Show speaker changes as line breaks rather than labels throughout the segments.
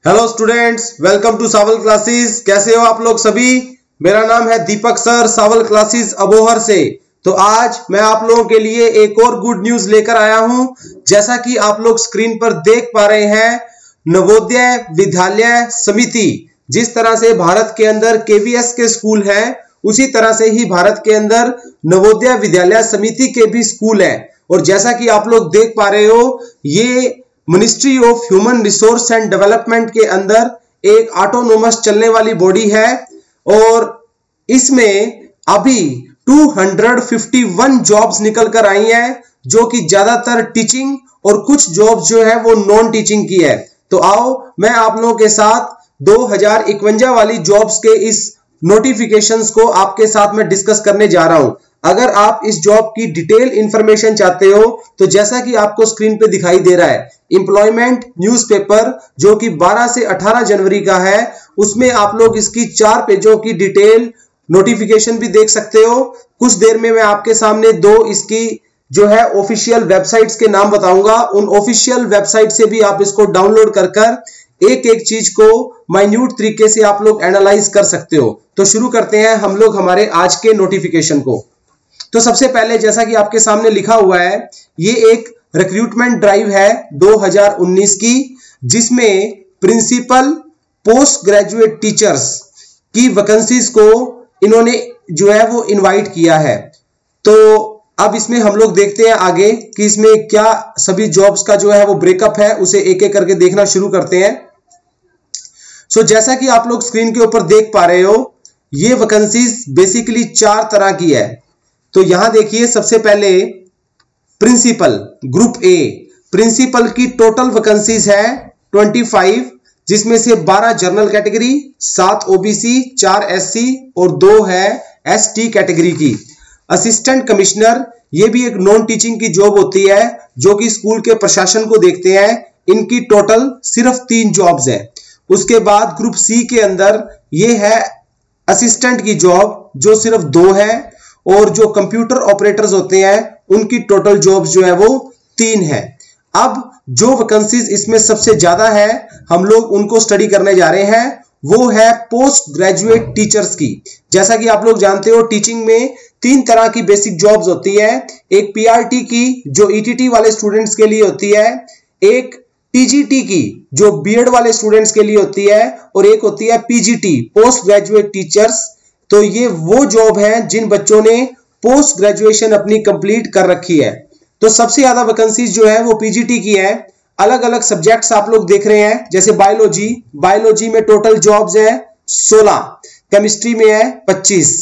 Hello students, welcome to Sawal classes. कैसे हो आप लोग सभी। मेरा नाम है दीपक सर, सावल क्लासेस अबोहर से। तो आज मैं आप लोगों के लिए एक और गुड न्यूज लेकर आया हूं। जैसा कि आप लोग स्क्रीन पर देख पा रहे हैं, नवोदय विद्यालय समिति, जिस तरह से भारत के अंदर केवीएस के स्कूल हैं, उसी तरह से ही भारत के अंदर नवोदय विद्यालय समिति के भी स्कूल हैं। और जैसा कि आप लोग देख पा रहे हो, ये ministry of human resource and development के अंदर एक ऑटोनोमस चलने वाली बॉडी है और इसमें अभी 251 जॉब्स निकल कर आई हैं, जो कि ज्यादातर टीचिंग और कुछ जॉब्स जो है वो नॉन टीचिंग की है। तो आओ मैं आप लोगों के साथ 2051 वाली जॉब्स के इस नोटिफिकेशंस को आपके साथ में डिस्कस करने जा रहा हूं। अगर आप इस जॉब की डिटेल इंफॉर्मेशन चाहते हो तो जैसा कि आपको स्क्रीन पे दिखाई दे रहा है, एम्प्लॉयमेंट न्यूज़पेपर जो कि 12 से 18 जनवरी का है, उसमें आप लोग इसकी 4 पेजों की डिटेल नोटिफिकेशन भी देख सकते हो। कुछ देर में मैं आपके सामने दो इसकी जो है ऑफिशियल वेबसाइट्स के नाम बताऊंगा। उन ऑफिशियल वेबसाइट से भी आप इसको डाउनलोड कर एक एक चीज को माइन्यूट तरीके से आप लोग एनालाइज कर सकते हो। तो शुरू करते हैं हम लोग हमारे आज के नोटिफिकेशन को। तो सबसे पहले जैसा कि आपके सामने लिखा हुआ है, ये एक रिक्रूटमेंट ड्राइव है 2019 की, जिसमें प्रिंसिपल पोस्ट ग्रेजुएट टीचर्स की वैकेंसीज को इन्होंने जो है वो इनवाइट किया है। तो अब इसमें हम लोग देखते हैं आगे कि इसमें क्या सभी जॉब्स का जो है वो ब्रेकअप है, उसे एक एक करके देखना शुरू करते हैं। सो जैसा कि आप लोग स्क्रीन के ऊपर देख पा रहे हो, ये वैकेंसीज बेसिकली 4 तरह की है। तो यहां देखिए, सबसे पहले प्रिंसिपल ग्रुप ए, प्रिंसिपल की टोटल वैकेंसीज है 25, जिसमें से 12 जनरल कैटेगरी, 7 ओबीसी, 4 एससी और 2 है एसटी कैटेगरी की। असिस्टेंट कमिश्नर, ये भी एक नॉन टीचिंग की जॉब होती है जो कि स्कूल के प्रशासन को देखते हैं। इनकी टोटल सिर्फ 3 जॉब्स है। उसके बाद ग्रुप सी के अंदर ये है असिस्टेंट की जॉब, जो सिर्फ 2 है। और जो कंप्यूटर ऑपरेटर्स होते हैं उनकी टोटल जॉब्स जो है वो 3 है। अब जो वैकेंसीज इसमें सबसे ज्यादा है, हम लोग उनको स्टडी करने जा रहे हैं, वो है पोस्ट ग्रेजुएट टीचर्स की। जैसा कि आप लोग जानते हो, टीचिंग में 3 तरह की बेसिक जॉब्स होती है। एक पीआरटी की जो ईटीटी वाले स्टूडेंट्स के लिए होती है, एक टीजीटी की जो बीएड वाले स्टूडेंट्स के लिए होती है, और एक होती है पीजीटी पोस्ट ग्रेजुएट टीचर्स। तो ये वो जॉब है जिन बच्चों ने पोस्ट ग्रेजुएशन अपनी कंप्लीट कर रखी है। तो सबसे ज्यादा वैकेंसीज जो है वो पीजीटी की है। अलग अलग सब्जेक्ट्स आप लोग देख रहे हैं, जैसे बायोलॉजी में टोटल जॉब्स है 16, केमिस्ट्री में है 25,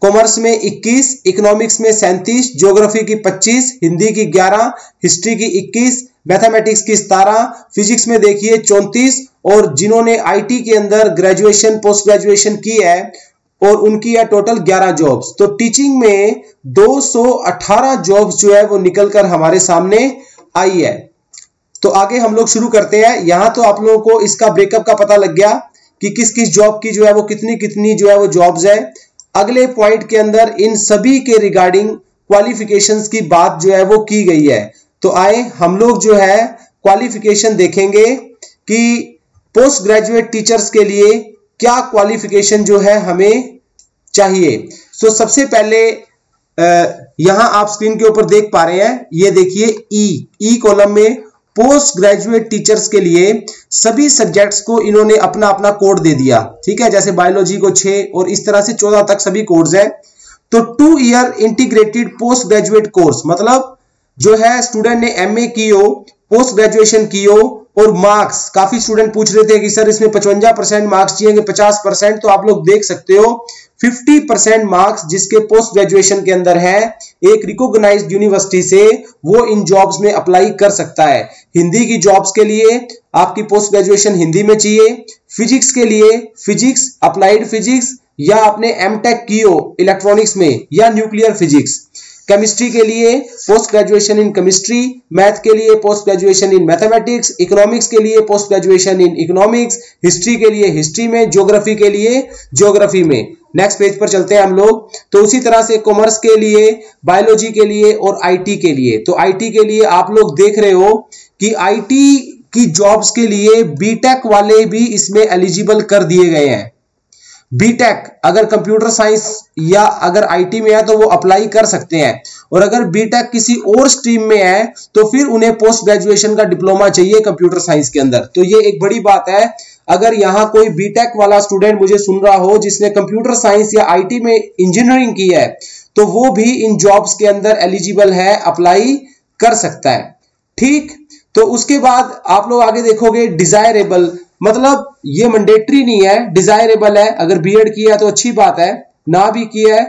कॉमर्स में 21, इकोनॉमिक्स में 37, ज्योग्राफी की 25, हिंदी की 11, हिस्ट्री की 21, मैथमेटिक्स की 17, फिजिक्स में देखिए 34, और जिन्होंने आईटी के अंदर ग्रेजुएशन पोस्ट ग्रेजुएशन की है और उनकी है टोटल 11 जॉब्स। तो टीचिंग में 218 जॉब्स जो है वो निकलकर हमारे सामने आई है। तो आगे हम लोग शुरू करते हैं। यहां तो आप लोगों को इसका ब्रेकअप का पता लग गया कि किस किस जॉब की जो है वो कितनी कितनी जो है वो जॉब्स है। अगले पॉइंट के अंदर इन सभी के रिगार्डिंग क्वालिफिकेशंस की बात जो है वो की गई है। तो आए हम लोग जो है क्वालिफिकेशन देखेंगे कि पोस्ट ग्रेजुएट टीचर्स के लिए क्या क्वालिफिकेशन जो है हमें चाहिए। सो सबसे पहले यहां आप स्क्रीन के ऊपर देख पा रहे हैं, ये देखिए ई कॉलम में पोस्ट ग्रेजुएट टीचर्स के लिए सभी सब्जेक्ट्स को इन्होंने अपना अपना कोड दे दिया। ठीक है, जैसे बायोलॉजी को 6 और इस तरह से 14 तक सभी कोड्स हैं। तो 2 year integrated post graduate course, मतलब जो है स्टूडेंट ने एमए की हो, पोस्ट ग्रेजुएशन की हो, और मार्क्स, काफी स्टूडेंट पूछ रहे थे कि सर इसमें 55% मार्क्स चाहिए, 50%, तो आप लोग देख सकते हो 50% मार्क्स जिसके पोस्ट ग्रेजुएशन के अंदर है, एक रिकॉग्नाइज्ड यूनिवर्सिटी से वो इन जॉब्स में अप्लाई कर सकता है। हिंदी की जॉब्स के लिए आपकी पोस्ट ग्रेजुएशन हिंदी में चाहिए। फिजिक्स के लिए फिजिक्स, अप्लाइड फिजिक्स, या आपने एमटेक की हो इलेक्ट्रॉनिक्स में, या न्यूक्लियर फिजिक्स। केमिस्ट्री के लिए post graduation in chemistry, math के लिए post graduation in mathematics, economics के लिए post graduation in economics, history के लिए हिस्ट्री में, ज्योग्राफी के लिए ज्योग्राफी में। नेक्स्ट पेज पर चलते हैं हम लोग। तो उसी तरह से कॉमर्स के लिए, बायोलॉजी के लिए और आईटी के लिए। तो आईटी के लिए आप लोग देख रहे हो कि आईटी की जॉब्स के लिए बीटेक वाले भी इसमें एलिजिबल कर दिए गए हैं। बीटेक अगर कंप्यूटर साइंस या अगर आईटी में है तो वो अप्लाई कर सकते हैं, और अगर बीटेक किसी और स्ट्रीम में है तो फिर उन्हें पोस्ट ग्रेजुएशन का डिप्लोमा चाहिए कंप्यूटर साइंस के अंदर। तो ये एक बड़ी बात है। अगर यहां कोई बीटेक वाला स्टूडेंट मुझे सुन रहा हो जिसने कंप्यूटर साइंस या आईटी में इंजीनियरिंग की है, तो वो भी इन जॉब्स के अंदर एलिजिबल है, अप्लाई कर सकता है। ठीक, तो उसके बाद आप लोग आगे देखोगे डिजायरेबल, मतलब ये मैंडेटरी नहीं है, डिजायरेबल है। अगर बीएड किया है तो अच्छी बात है, ना भी किया है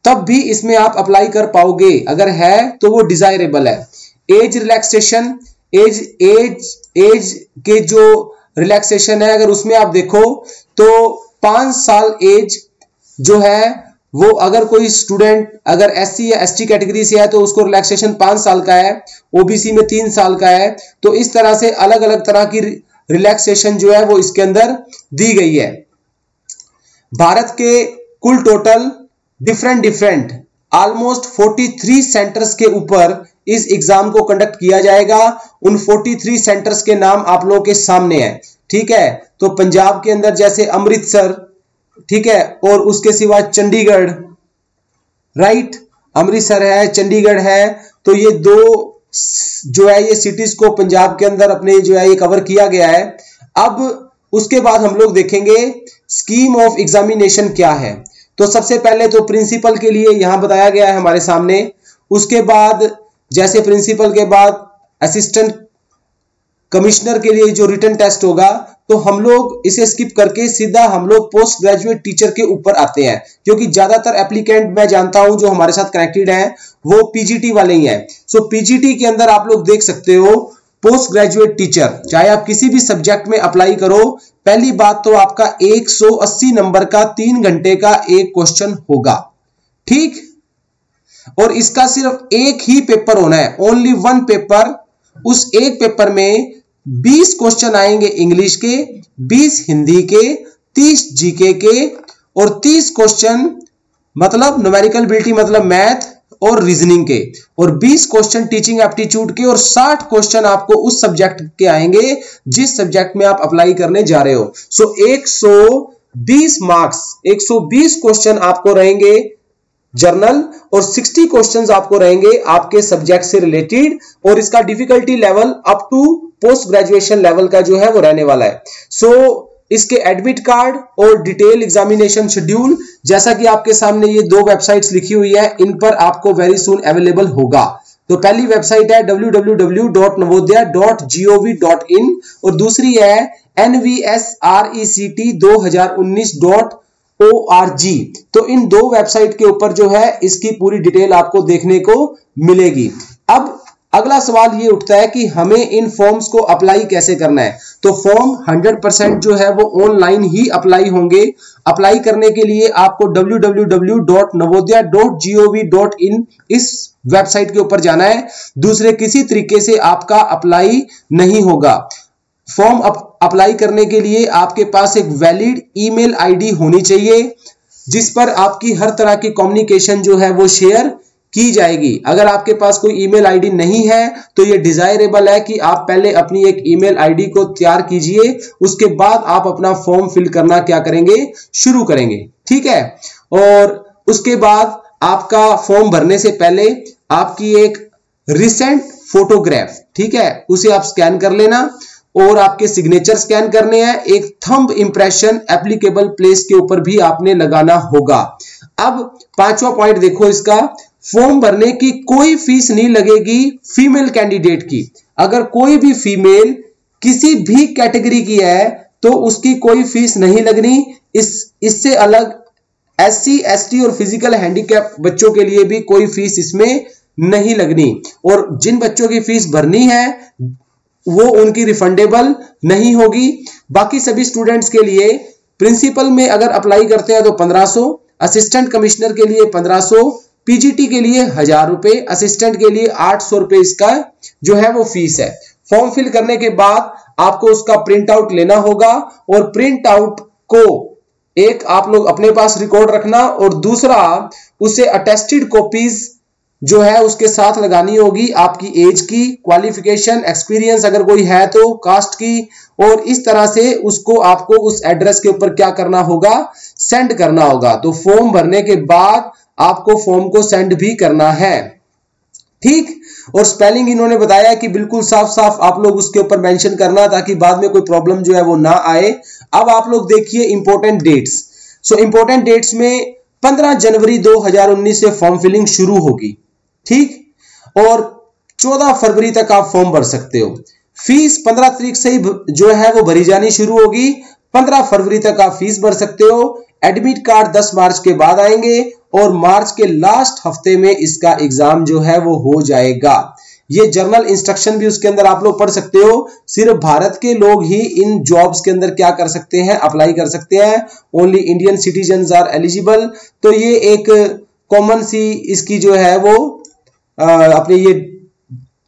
तब भी इसमें आप अप्लाई कर पाओगे, अगर है तो वो डिजायरेबल है। एज रिलैक्सेशन, एज के जो रिलैक्सेशन है अगर उसमें आप देखो तो 5 साल एज जो है वो, अगर कोई स्टूडेंट अगर एससी या एसटी कैटेगरी से है तो उसको रिलैक्सेशन 5 साल का है, ओबीसी में 3 साल का है। तो इस तरह से अलग अलग तरह की रिलैक्सेशन जो है वो इसके अंदर दी गई है। भारत के कुल टोटल डिफरेंट ऑलमोस्ट 43 सेंटर्स के ऊपर इस एग्जाम को कंडक्ट किया जाएगा। उन 43 सेंटर्स के नाम आप लोगों के सामने है। ठीक है, तो पंजाब के अंदर जैसे अमृतसर, ठीक है, और उसके सिवा चंडीगढ़, राइट, अमृतसर है, चंडीगढ़ है। तो ये दो जो है ये सिटीज को पंजाब के अंदर अपने जो है ये कवर किया गया है। अब उसके बाद हम लोग देखेंगे स्कीम ऑफ एग्जामिनेशन क्या है। तो सबसे पहले तो प्रिंसिपल के लिए यहां बताया गया है हमारे सामने। उसके बाद जैसे प्रिंसिपल के बाद असिस्टेंट कमिश्नर के लिए जो रिटन टेस्ट होगा, तो हम लोग इसे स्किप करके सीधा हम लोग पोस्ट ग्रेजुएट टीचर के ऊपर आते हैं, क्योंकि ज्यादातर एप्लीकेंट मैं जानता हूं जो हमारे साथ कनेक्टेड हैं वो पीजीटी वाले ही हैं। सो पीजीटी के अंदर आप लोग देख सकते हो पोस्ट ग्रेजुएट टीचर, चाहे आप किसी भी सब्जेक्ट में अप्लाई करो, पहली बात तो आपका 180 नंबर का 3 घंटे का एक क्वेश्चन होगा। ठीक, और इसका सिर्फ एक ही पेपर होना है, ओनली 1 पेपर। उस एक पेपर में 20 क्वेश्चन आएंगे इंग्लिश के, 20 हिंदी के, 30 जीके के, और 30 क्वेश्चन मतलब न्यूमेरिकल एबिलिटी मतलब मैथ और रीजनिंग के, और 20 क्वेश्चन टीचिंग एप्टीट्यूड के, और 60 क्वेश्चन आपको उस सब्जेक्ट के आएंगे जिस सब्जेक्ट में आप अप्लाई करने जा रहे हो। सो 120 मार्क्स, 120 क्वेश्चन आपको रहेंगे जर्नल, और 60 क्वेश्चंस आपको रहेंगे आपके सब्जेक्ट से रिलेटेड, और इसका difficulty level up to post graduation level का जो है वो रहने वाला है। सो इसके एडमिट कार्ड और डिटेल एग्जामिनेशन शेड्यूल, जैसा कि आपके सामने ये 2 वेबसाइट्स लिखी हुई है, इन पर आपको वेरी सून अवेलेबल होगा। तो पहली वेबसाइट है www.navodaya.gov.in और दूसरी है nvsrect2019.org। तो इन 2 वेबसाइट के ऊपर जो है इसकी पूरी डिटेल आपको देखने को मिलेगी। अब अगला सवाल ये उठता है कि हमें इन फॉर्म्स को अप्लाई कैसे करना है। तो फॉर्म 100% जो है वो ऑनलाइन ही अप्लाई होंगे। अप्लाई करने के लिए आपको www.navodaya.gov.in इस वेबसाइट के ऊपर जाना है, दूसरे किसी तरीके से आपका अप्लाई नहीं होगा। फॉर्म अप्लाई करने के लिए आपके पास एक वैलिड ईमेल आईडी होनी चाहिए जिस पर आपकी हर तरह की कम्युनिकेशन जो है वो शेयर की जाएगी। अगर आपके पास कोई ईमेल आईडी नहीं है तो ये डिजायरेबल है कि आप पहले अपनी एक ईमेल आईडी को तैयार कीजिए, उसके बाद आप अपना फॉर्म फिल करना क्या करेंगे, शुरू करेंगे। ठीक है, और उसके बाद आपका फॉर्म भरने से पहले आपकी एक रिसेंट फोटोग्राफ, ठीक है, उसे आप स्कैन कर लेना और आपके सिग्नेचर स्कैन करने हैं। एक थंब इंप्रेशन एप्लीकेबल प्लेस के ऊपर भी आपने लगाना होगा। अब 5वां पॉइंट देखो इसका, फॉर्म भरने की कोई फीस नहीं लगेगी फीमेल कैंडिडेट की। अगर कोई भी फीमेल किसी भी कैटेगरी की है तो उसकी कोई फीस नहीं लगनी। इससे अलग एससी, एसटी और फिजिकल हैंडीकैप बच्चों के लिए भी कोई फीस इसमें नहीं लगनी, और जिन बच्चों की फीस भरनी है वो उनकी रिफंडेबल नहीं होगी। बाकी सभी स्टूडेंट्स के लिए प्रिंसिपल में अगर अप्लाई करते हैं तो 1500, असिस्टेंट कमिश्नर के लिए 1500, पीजीटी के लिए 1000 रुपए, असिस्टेंट के लिए 800 रुपए इसका जो है वो फीस है। फॉर्म फिल करने के बाद आपको उसका प्रिंट आउट लेना होगा, और प्रिंट आउट को एक आप लोग अपने पास रिकॉर्ड रखना, और दूसरा उसे अटेस्टेड कॉपीज जो है उसके साथ लगानी होगी आपकी एज की, क्वालिफिकेशन, एक्सपीरियंस अगर कोई है तो, कास्ट की, और इस तरह से उसको आपको उस एड्रेस के ऊपर क्या करना होगा, सेंड करना होगा। तो फॉर्म भरने के बाद आपको फॉर्म को सेंड भी करना है, ठीक। और स्पेलिंग इन्होंने बताया कि बिल्कुल साफ साफ आप लोग उसके ऊपर मेंशन करना, ताकि बाद में कोई प्रॉब्लम जो है वो ना आए। अब आप लोग देखिए important dates. So important dates में 15 जनवरी 2019 से फॉर्म फिलिंग शुरू होगी, ठीक, और 14 फरवरी तक आप फॉर्म भर सकते हो। फीस 15 तारीख से ही जो है वो भरी जानी शुरू होगी, 15 फरवरी तक आप फीस भर सकते हो। एडमिट कार्ड 10 मार्च के बाद आएंगे और मार्च के लास्ट हफ्ते में इसका एग्जाम जो है वो हो जाएगा। ये जर्नल इंस्ट्रक्शन भी उसके अंदर आप लोग पढ़ सकते हो। सिर्फ भारत के लोग ही इन जॉब्स के अंदर क्या कर सकते हैं, अप्लाई कर सकते हैं। Only Indian citizens are eligible. तो ये एक कॉमन सी इसकी जो है वो अपनी ये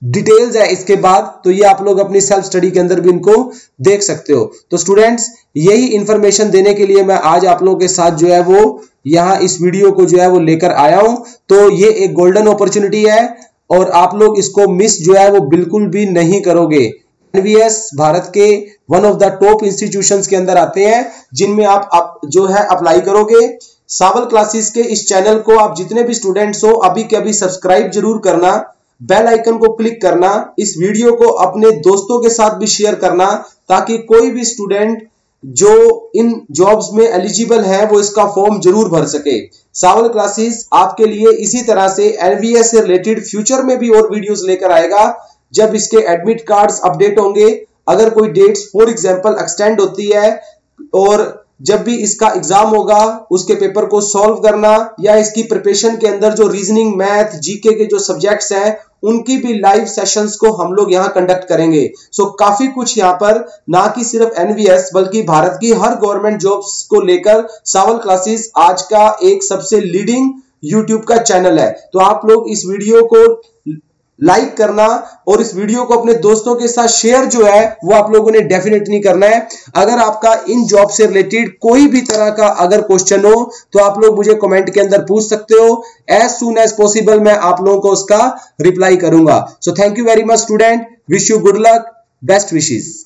डिटेल्स है इसके बाद, तो ये आप लोग अपनी सेल्फ स्टडी के अंदर भी इनको देख सकते हो। तो स्टूडेंट्स, यही इंफॉर्मेशन देने के लिए मैं आज आप लोगों के साथ जो है वो यहाँ इस वीडियो को जो है वो लेकर आया हूं। तो ये एक गोल्डन अपॉर्चुनिटी है और आप लोग इसको मिस जो है वो बिल्कुल भी नहीं करोगे। एनवीएस भारत के one of the top institutions के अंदर आते हैं जिनमें आप जो है अप्लाई करोगे। सावल क्लासेस के इस चैनल को आप जितने भी स्टूडेंट्स हो अभी के अभी सब्सक्राइब जरूर करना, बेल आइकन को क्लिक करना, इस वीडियो को अपने दोस्तों के साथ भी शेयर करना, ताकि कोई भी स्टूडेंट जो इन जॉब्स में एलिजिबल है वो इसका फॉर्म जरूर भर सके। सावल क्लासेस आपके लिए इसी तरह से एनवीएस से रिलेटेड फ्यूचर में भी और वीडियोस लेकर आएगा। जब इसके एडमिट कार्ड्स अपडेट होंगे, अगर कोई डेट्स फॉर एग्जांपल एक्सटेंड होती है, और जब भी इसका एग्जाम होगा उसके पेपर को सॉल्व करना, या इसकी प्रिपरेशन के अंदर जो रीजनिंग, मैथ, जीके के जो सब्जेक्ट्स हैं उनकी भी लाइव सेशंस को हम लोग यहां कंडक्ट करेंगे। सो काफी कुछ यहां पर ना कि सिर्फ एनवीएस बल्कि भारत की हर गवर्नमेंट जॉब्स को लेकर सावल क्लासेस आज का एक सबसे लीडिंग यूट्यूब का चैनल है। तो आप लोग इस वीडियो को लाइक करना और इस वीडियो को अपने दोस्तों के साथ शेयर जो है वो आप लोगों ने डेफिनेटली करना है। अगर आपका इन जॉब से रिलेटेड कोई भी तरह का अगर क्वेश्चन हो तो आप लोग मुझे कमेंट के अंदर पूछ सकते हो। एज सून एज पॉसिबल मैं आप लोगों को उसका रिप्लाई करूंगा। So thank you very much student, wish you good luck, best wishes.